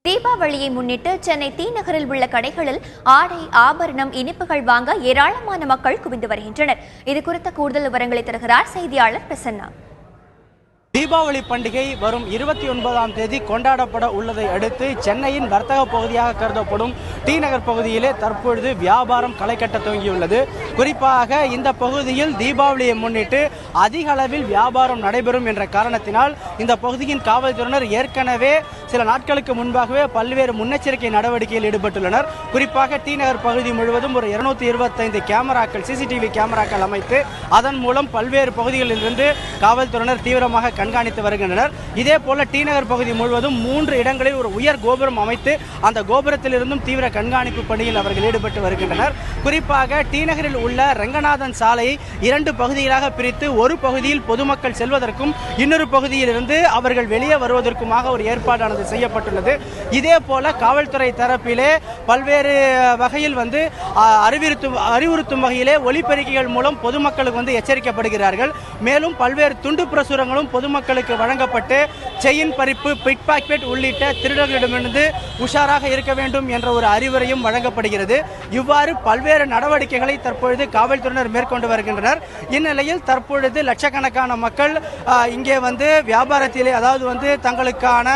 தீபாவளியை முன்னிட்டு சென்னை தி நகரில் உள்ள கடைகளில் ஆடை, ஆபரணம், இனிப்புகள் வாங்க ஏராளமான மக்கள் குவிந்து வருகின்றனர். இதுகுறித்த கூடுதல் விவரங்களை தருகிறார் செய்தியாளர் பிரசன்னா. தீபாவளி பண்டிகை வரும் 29ஆம் தேதி கொண்டாடப்பட உள்ளதை அடுத்து சென்னையின் வர்த்தக பகுதியாக கருதப்படும் டி நகர் பகுதியிலே தற்பொழுது வியாபாரம் களை கட்ட துவங்கியுள்ளது. குறிப்பாக இந்த பகுதியில் தீபாவளியை முன்னிட்டு அதிக அளவில் வியாபாரம் நடைபெறும் என்ற காரணத்தினால் இந்த பகுதியின் காவல்துறையினர் ஏற்கனவே சில நாட்களுக்கு முன்பாகவே பல்வேறு முன்னெச்சரிக்கை நடவடிக்கையில் ஈடுபட்டுள்ளனர். குறிப்பாக டி நகர் பகுதி முழுவதும் ஒரு 225 கேமராக்கள், சிசிடிவி கேமராக்கள் அமைத்து அதன் மூலம் பல்வேறு பகுதிகளில் இருந்து காவல்துறையினர் தீவிரமாக கண்காணித்து வருகின்றனர். இதே போல டி நகர் பகுதி முழுவதும் 3 இடங்களில் ஒரு உயர் கோபுரம் அமைத்து அந்த கோபுரத்தில் இருந்தும் தீவிர கண்காணிப்பு பணியில் அவர்கள் ஈடுபட்டு வருகின்றனர். குறிப்பாக டி நகரில் உள்ள ரங்கநாதன் சாலையை 2 பகுதிகளாக பிரித்து ஒரு பகுதியில் பொதுமக்கள் செல்வதற்கும் இன்னொரு பகுதியில் இருந்து அவர்கள் வெளியே வருவதற்குமாக ஒரு ஏற்பாடானது செய்யப்பட்டுள்ளது. இதே போல காவல்துறை தரப்பிலே பல்வேறு வகையில் அறிவுறுத்தும் வகையிலே ஒலிபெருக்கிகள் மூலம் பொதுமக்களுக்கு எச்சரிக்கப்படுகிறார்கள். மேலும் பல்வேறு துண்டு பிரசுரங்களும் பொதுமக்களுக்கு வழங்கப்பட்டு செயின் பறிப்பு, பிக் பாக்கெட் உள்ளிட்ட திருடர்களிடமிருந்து உஷாராக இருக்க வேண்டும் என்ற ஒரு அறிவுரையும் வழங்கப்படுகிறது. இவ்வாறு பல்வேறு நடவடிக்கைகளை தற்பொழுது காவல்துறையினர் மேற்கொண்டு வருகின்றனர். இந்நிலையில் தற்பொழுது லட்சக்கணக்கான மக்கள் இங்கே வியாபாரத்திலே, அதாவது தங்களுக்கான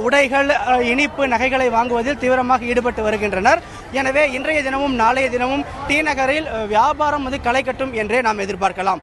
உடைகள், இனிப்பு, நகைகளை வாங்குவதில் தீவிரமாக ஈடுபட்டு வருகின்றனர். எனவே இன்றைய தினமும் நாளைய தினமும் டி நகரில் வியாபாரம் களை கட்டும் என்றே நாம் எதிர்பார்க்கலாம்.